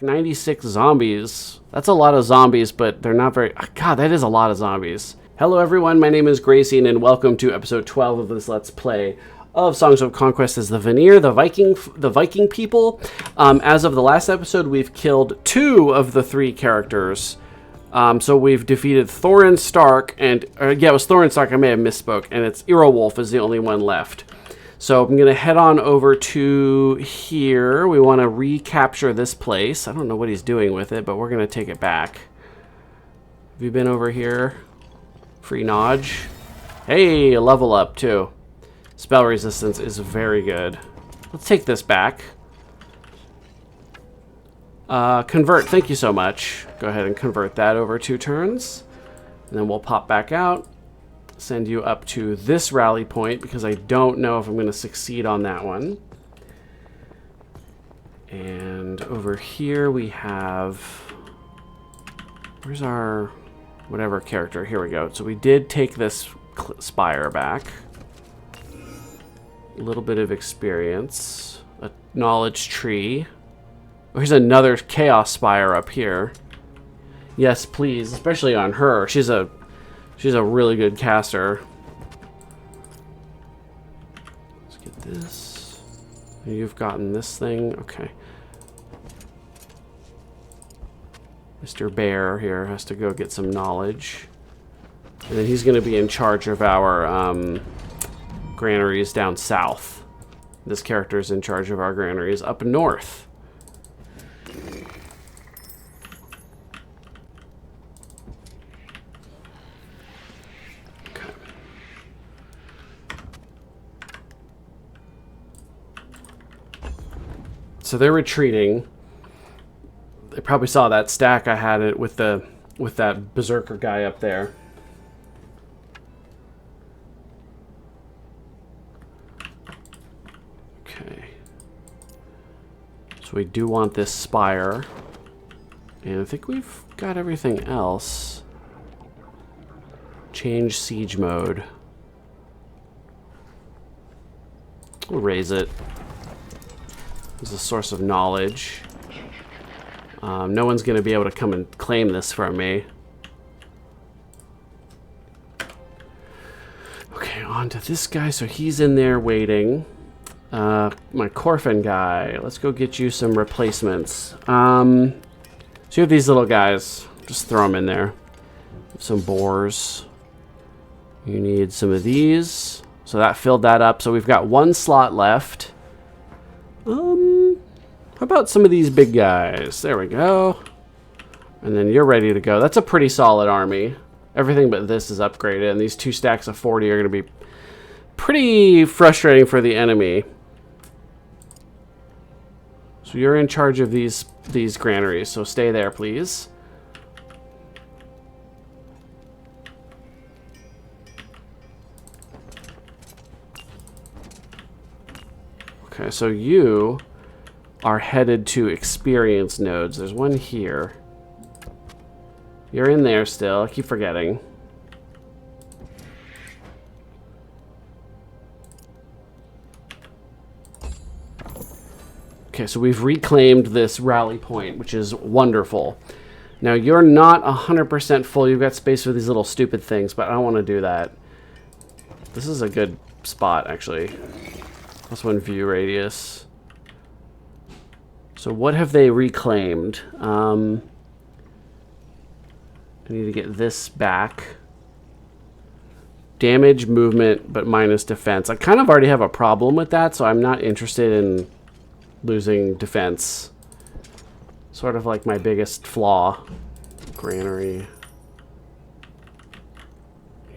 96 zombies. That's a lot of zombies, but they're not very... God, that is a lot of zombies. Hello everyone, my name is Gracie, and welcome to episode 12 of this Let's Play of Songs of Conquest as the Vanir, the Viking people. As of the last episode, we've killed 2 of the 3 characters. So we've defeated Thorin Stark, and... yeah, it was Thorin Stark, I may have misspoke, and it's Eorwulf is the only one left. So I'm going to head on over to here. We want to recapture this place. I don't know what he's doing with it, but we're going to take it back. Have you been over here? Free Nodge. Hey, a level up too. Spell resistance is very good. Let's take this back. Convert, thank you so much. Go ahead and convert that over 2 turns. And then we'll pop back out. Send you up to this rally point because I don't know if I'm going to succeed on that one. And over here we have... Where's our whatever character? Here we go. So we did take this spire back. A little bit of experience. A knowledge tree. Oh, here's another chaos spire up here. Yes, please. Especially on her. She's a really good caster. Let's get this. You've gotten this thing. Okay. Mr. Bear here has to go get some knowledge. And then he's going to be in charge of our granaries down south. This character is in charge of our granaries up north. So they're retreating. They probably saw that stack I had it with that berserker guy up there. Okay. So we do want this spire. And I think we've got everything else. Change siege mode. We'll raise it. It's a source of knowledge. No one's going to be able to come and claim this from me. Okay, on to this guy. So he's in there waiting. My Corfin guy. Let's go get you some replacements. So you have these little guys. Just throw them in there. Some boars. You need some of these. So that filled that up. So we've got 1 slot left. How about some of these big guys? There we go. And then you're ready to go. That's a pretty solid army. Everything but this is upgraded, and these 2 stacks of 40 are going to be pretty frustrating for the enemy. So you're in charge of these granaries, so stay there, please. Okay, so you are headed to experience nodes. There's one here. You're in there still. I keep forgetting. Okay, so we've reclaimed this rally point, which is wonderful. Now, you're not 100% full. You've got space for these little stupid things, but I don't want to do that. This is a good spot, actually. +1 view radius. So what have they reclaimed? I need to get this back. Damage, movement, but minus defense. I kind of already have a problem with that, so I'm not interested in losing defense. Sort of like my biggest flaw. Granary.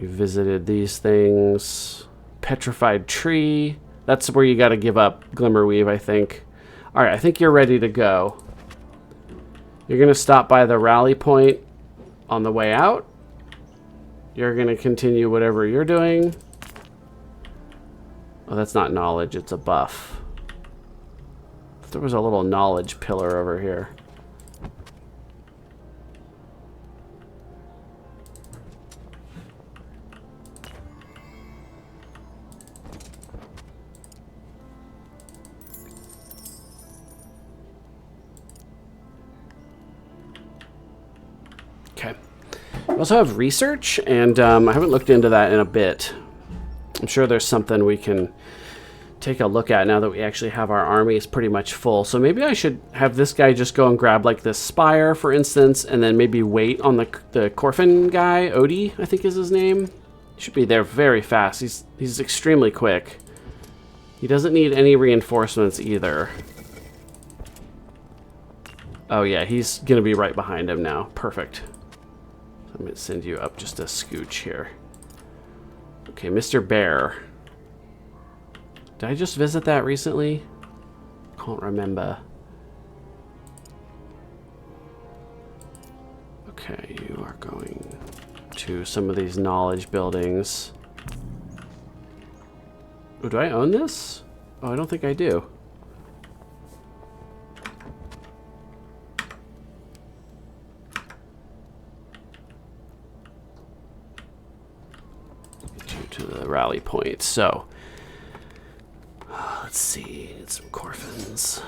You visited these things. Petrified tree. That's where you got to give up Glimmerweave, I think. All right, I think you're ready to go. You're going to stop by the rally point on the way out. You're going to continue whatever you're doing. Oh, that's not knowledge. It's a buff. There was a little knowledge pillar over here. We also have research, and I haven't looked into that in a bit. I'm sure there's something we can take a look at now that we actually have our armies pretty much full. So maybe I should have this guy just go and grab like this spire, for instance, and then maybe wait on the Corfin guy. Odie, I think is his name. He should be there very fast. He's extremely quick. He doesn't need any reinforcements either. Oh yeah, he's gonna be right behind him now. Perfect. So I'm gonna send you up just a scooch here. Okay, Mr. Bear. Did I just visit that recently? Can't remember. Okay, you are going to some of these knowledge buildings. Oh, do I own this? Oh, I don't think I do. Get you to the rally point. So, let's see. Get some Corfins.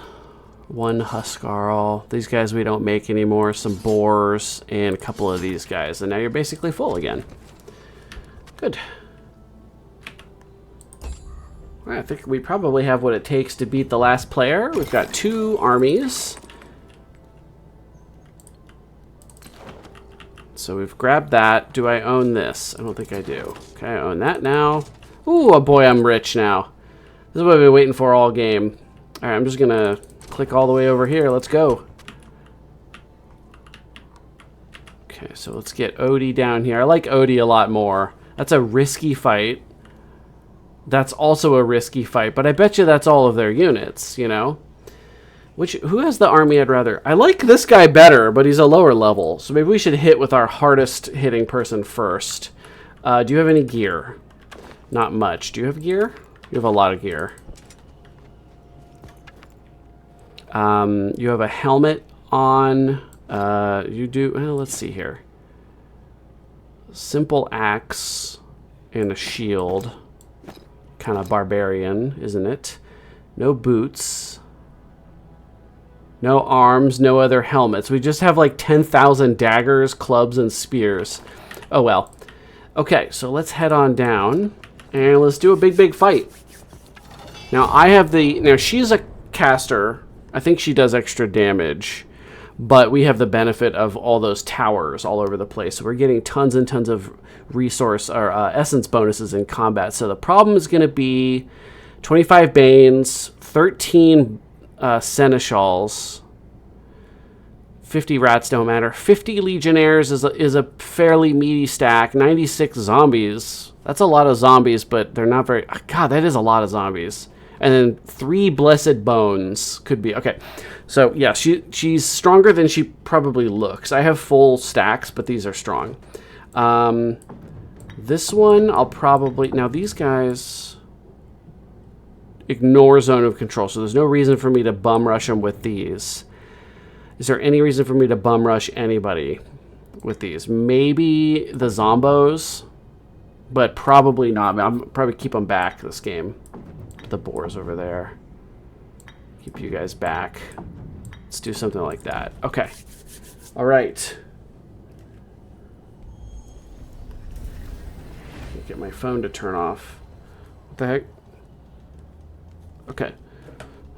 One Huskarl. These guys we don't make anymore. Some Boars and a couple of these guys. And now you're basically full again. Good. I think we probably have what it takes to beat the last player. We've got 2 armies. So we've grabbed that. Do I own this? I don't think I do. Okay, I own that now. Ooh, oh boy, I'm rich now. This is what I've been waiting for all game. Alright, I'm just gonna click all the way over here. Let's go. Okay, so let's get Odie down here. I like Odie a lot more. That's a risky fight. That's also a risky fight, but I bet you that's all of their units, you know? Who has the army I'd rather... I like this guy better, but he's a lower level, so maybe we should hit with our hardest hitting person first. Do you have any gear? Not much. Do you have gear? You have a lot of gear. You have a helmet on. You do... Well, let's see here. Simple axe and a shield. Kind of barbarian, isn't it? No boots. No arms, no other helmets. We just have like 10,000 daggers, clubs, and spears. Oh well. Okay, so let's head on down. And let's do a big fight. Now, I have the... Now, she's a caster. I think she does extra damage. But we have the benefit of all those towers all over the place. So we're getting tons and tons of resource or essence bonuses in combat. So the problem is going to be 25 Banes, 13 Seneschals, 50 Rats don't matter, 50 Legionnaires is a fairly meaty stack, 96 Zombies. That's a lot of zombies, but they're not very... God, that is a lot of zombies. And then 3 Blessed Bones could be... Okay, so yeah, she's stronger than she probably looks. I have full stacks, but these are strong. This one, I'll probably... Now, these guys ignore zone of control, so there's no reason for me to bum rush them with these. Is there any reason for me to bum rush anybody with these? Maybe the Zombos, but probably not. I'll probably keep them back this game. The Boars over there. Keep you guys back. Let's do something like that. Okay. All right. Get my phone to turn off. What the heck? Okay.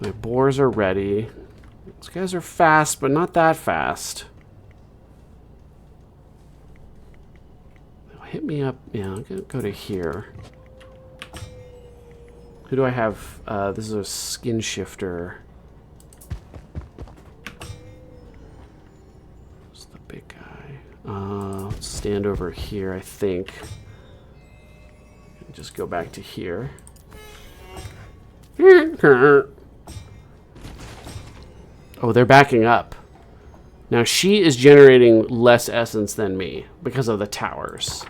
My Boars are ready. These guys are fast, but not that fast. They'll hit me up. Yeah, I'm going to go to here. Who do I have? This is a skin shifter. Who's the big guy? Let's stand over here, I think. Just go back to here. Oh, they're backing up. Now, she is generating less essence than me because of the towers.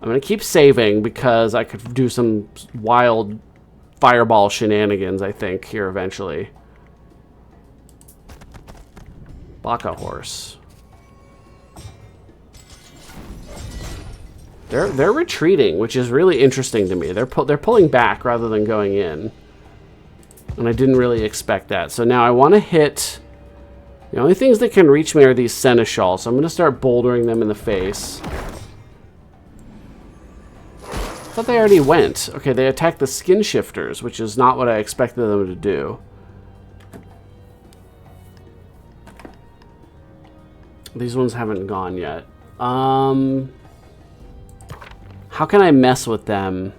I'm going to keep saving because I could do some wild fireball shenanigans, I think, here eventually. Baka horse. They're retreating, which is really interesting to me. They're pulling back rather than going in. And I didn't really expect that. So now I want to hit The only things that can reach me are these seneschals, so I'm going to start bouldering them in the face. I thought they already went. Okay, they attacked the skin shifters, which is not what I expected them to do. These ones haven't gone yet. How can I mess with them?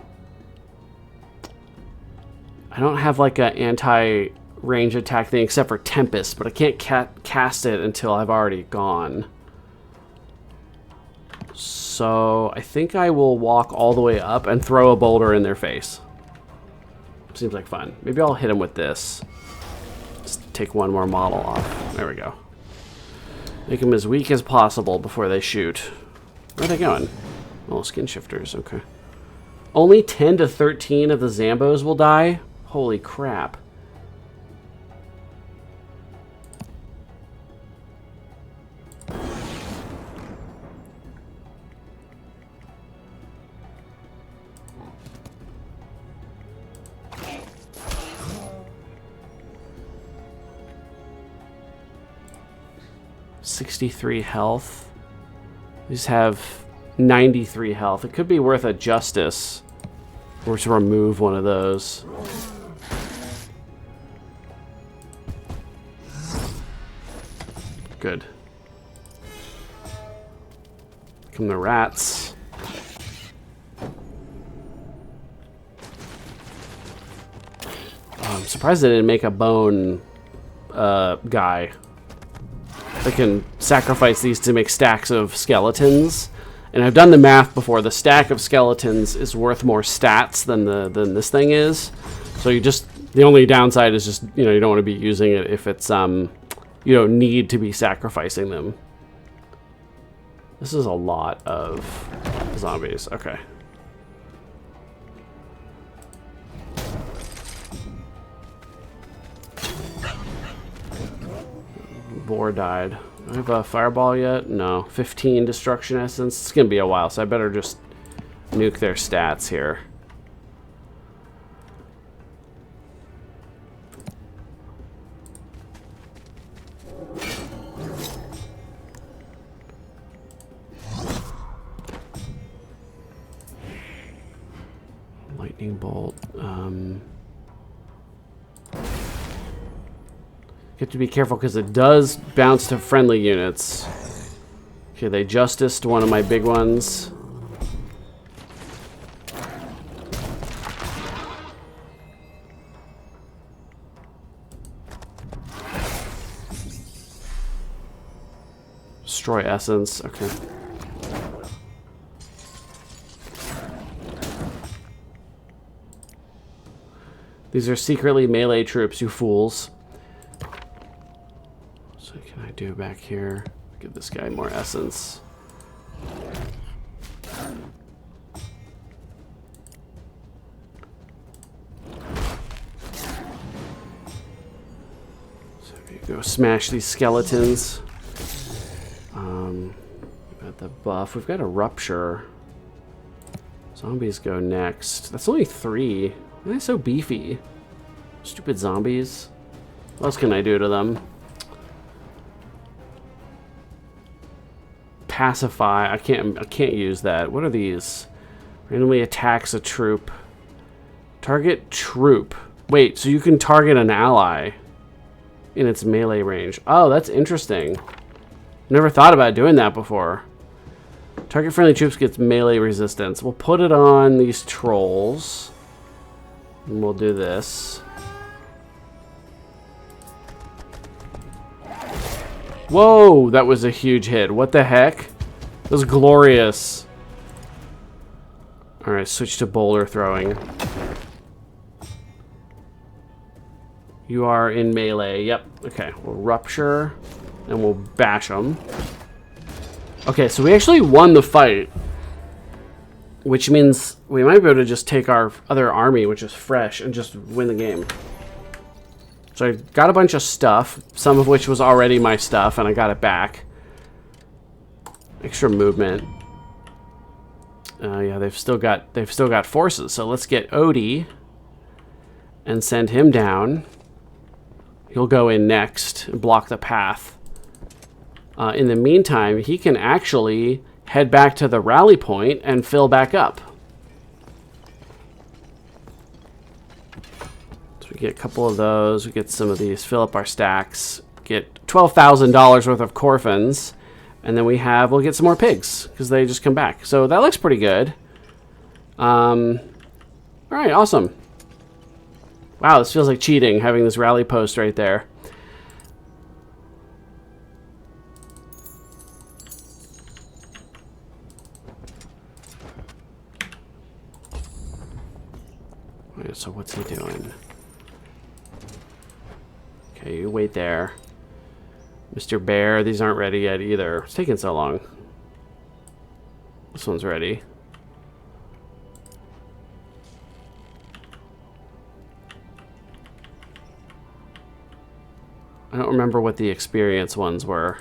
I don't have like an anti-range attack thing except for Tempest, but I can't cast it until I've already gone. So I think I will walk all the way up and throw a boulder in their face. Seems like fun. Maybe I'll hit him with this. Just take one more model off. There we go. Make them as weak as possible before they shoot. Where are they going? Oh, skin shifters. Okay. Only 10 to 13 of the Zambos will die? Holy crap. $63 health. These have 93 health. It could be worth a justice or to remove one of those. Good. Come the rats. I'm surprised they didn't make a bone guy. I can sacrifice these to make stacks of skeletons. And I've done the math before. The stack of skeletons is worth more stats than this thing is. So you just, the only downside is just, you know, you don't want to be using it if it's you don't need to be sacrificing them. This is a lot of zombies. Okay. Boar died. Do I have a fireball yet? No. 15 destruction essence. It's gonna be a while, so I better just nuke their stats here. Lightning bolt. You have to be careful because it does bounce to friendly units. Okay, they justiced one of my big ones. Destroy essence. Okay. These are secretly melee troops, you fools. Do back here. Give this guy more essence. So you go smash these skeletons. Got the buff. We've got a rupture. Zombies go next. That's only 3. Why are they so beefy? Stupid zombies. What else can I do to them? Pacify. I can't use that. What are these? Randomly attacks a troop. Target troop. Wait, so you can target an ally in its melee range. Oh, that's interesting. Never thought about doing that before. Target friendly troops gets melee resistance. We'll put it on these trolls. And we'll do this. Whoa, that was a huge hit. What the heck? That was glorious. Alright, switch to boulder throwing. You are in melee. Yep. Okay, we'll rupture and we'll bash them. Okay, so we actually won the fight, which means we might be able to just take our other army, which is fresh, and just win the game. So I got a bunch of stuff, some of which was already my stuff, and I got it back. Extra movement. Yeah, they've still got forces. So let's get Odie and send him down. He'll go in next and block the path. In the meantime, he can actually head back to the rally point and fill back up. So we get a couple of those. We get some of these, fill up our stacks, get $12,000 worth of Corfins, and then we'll get some more pigs because they just come back. So that looks pretty good. All right, awesome. Wow, this feels like cheating, having this rally post right there. So what's he doing? Okay, you wait there. Mr. Bear, these aren't ready yet either. It's taking so long. This one's ready. I don't remember what the experience ones were.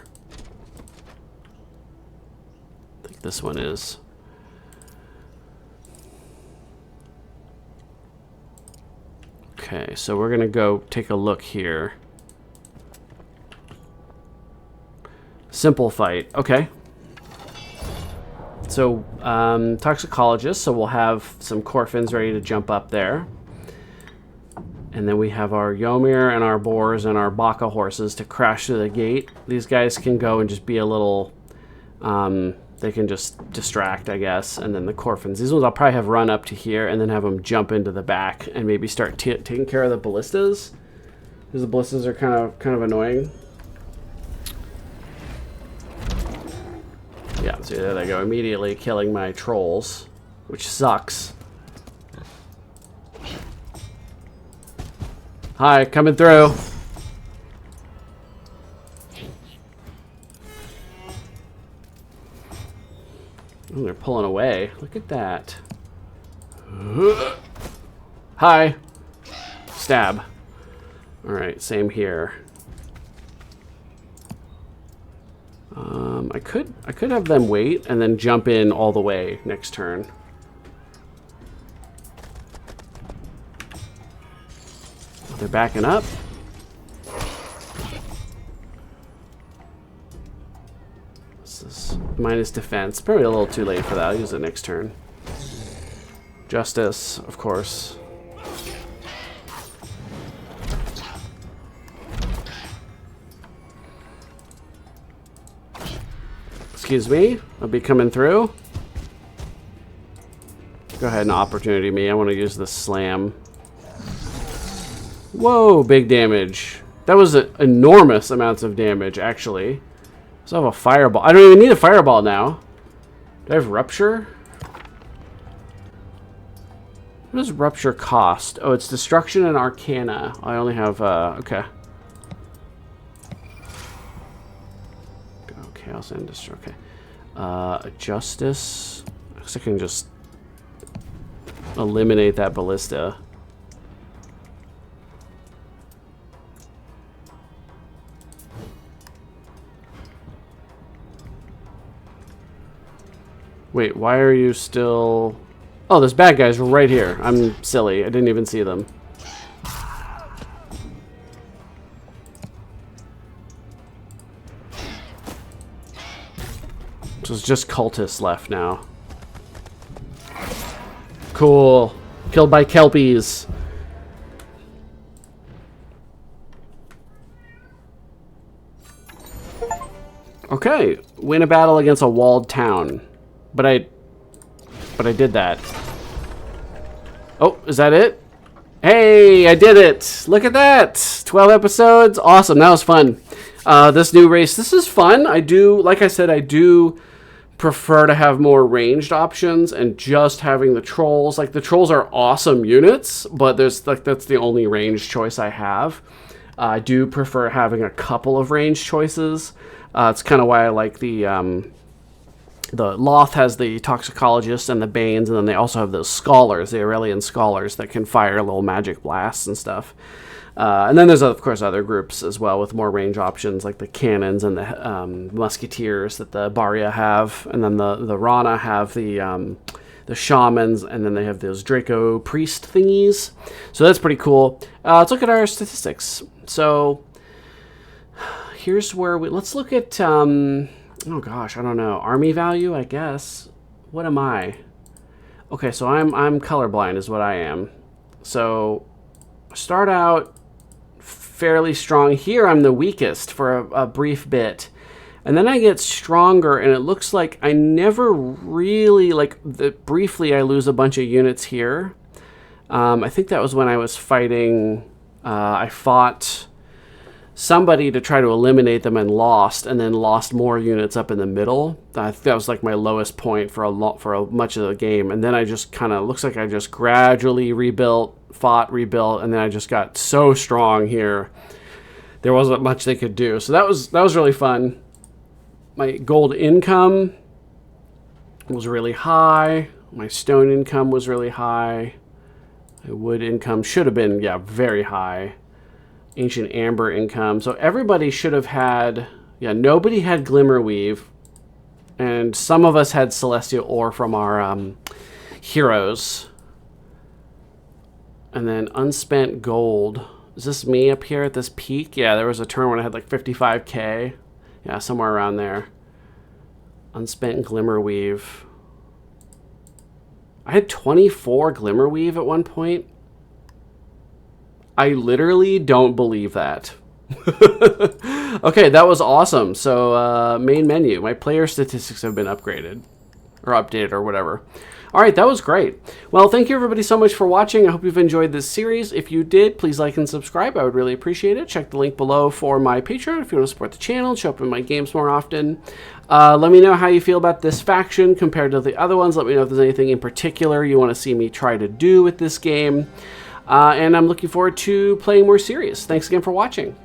I think this one is. Okay, so we're gonna go take a look here. Simple fight. Okay. So, toxicologist, so we'll have some Corfins ready to jump up there. And then we have our Ymir and our boars and our Baka horses to crash through the gate. These guys can go and just be a little... they can just distract, I guess. And then the Corfins. These ones I'll probably have run up to here and then have them jump into the back and maybe start taking care of the ballistas. Because the ballistas are kind of annoying. Yeah, see, there they go. Immediately killing my trolls, which sucks. Hi, coming through. Oh, they're pulling away. Look at that. Hi. Stab. Alright, same here. I could have them wait and then jump in all the way next turn. They're backing up. What's this? Minus defense. Probably a little too late for that. I'll use it next turn. Justice, of course. Excuse me. I'll be coming through. Go ahead and opportunity me. I want to use the slam. Whoa, big damage. That was enormous amounts of damage, actually. So I have a fireball. I don't even need a fireball now. Do I have rupture? What does rupture cost? Oh, it's destruction and arcana. I only have, okay. Chaos and destruction. Okay. Justice. I guess I can just eliminate that ballista. Wait, why are you still... Oh, there's bad guys right here. I'm silly. I didn't even see them. So it's just cultists left now. Cool. Killed by kelpies. Okay. Win a battle against a walled town. But I did that. Oh, is that it? Hey, I did it! Look at that! 12 episodes. Awesome. That was fun. This new race. This is fun. I do, like I said, I do prefer to have more ranged options and just having the trolls. Like, the trolls are awesome units, but there's like that's the only range choice I have. I do prefer having a couple of range choices. It's kind of why I like the Loth has the Toxicologist and the Banes, and then they also have those Scholars, the Aurelian Scholars, that can fire little magic blasts and stuff. And then there's, of course, other groups as well with more range options, like the Cannons and the Musketeers that the Baria have. And then the Rana have the Shamans, and then they have those Draco Priest thingies. So that's pretty cool. Let's look at our statistics. So here's where let's look at, oh gosh, I don't know. Army value, I guess. What am I? Okay, so I'm colorblind is what I am. So start out fairly strong. Here I'm the weakest for a brief bit. And then I get stronger, and it looks like I never really, briefly I lose a bunch of units here. I think that was when I was fighting, I fought somebody to try to eliminate them and then lost more units up in the middle. That was like my lowest point for much of the game. And then I just kind of, looks like I just gradually rebuilt, and then I just got so strong here. There wasn't much they could do. So that was really fun. My gold income was really high. My stone income was really high. My wood income should have been, very high. Ancient amber income. So everybody should have had, nobody had Glimmerweave. And some of us had celestial ore from our heroes. And then unspent gold. Is this me up here at this peak? Yeah, there was a turn when I had like 55k. Yeah, somewhere around there. Unspent Glimmerweave. I had 24 Glimmerweave at one point. I literally don't believe that. Okay, that was awesome. So, main menu. My player statistics have been upgraded. Or updated, or whatever. Alright, that was great. Well, thank you everybody so much for watching. I hope you've enjoyed this series. If you did, please like and subscribe. I would really appreciate it. Check the link below for my Patreon if you want to support the channel, show up in my games more often. Let me know how you feel about this faction compared to the other ones. Let me know if there's anything in particular you want to see me try to do with this game. And I'm looking forward to playing more series. Thanks again for watching.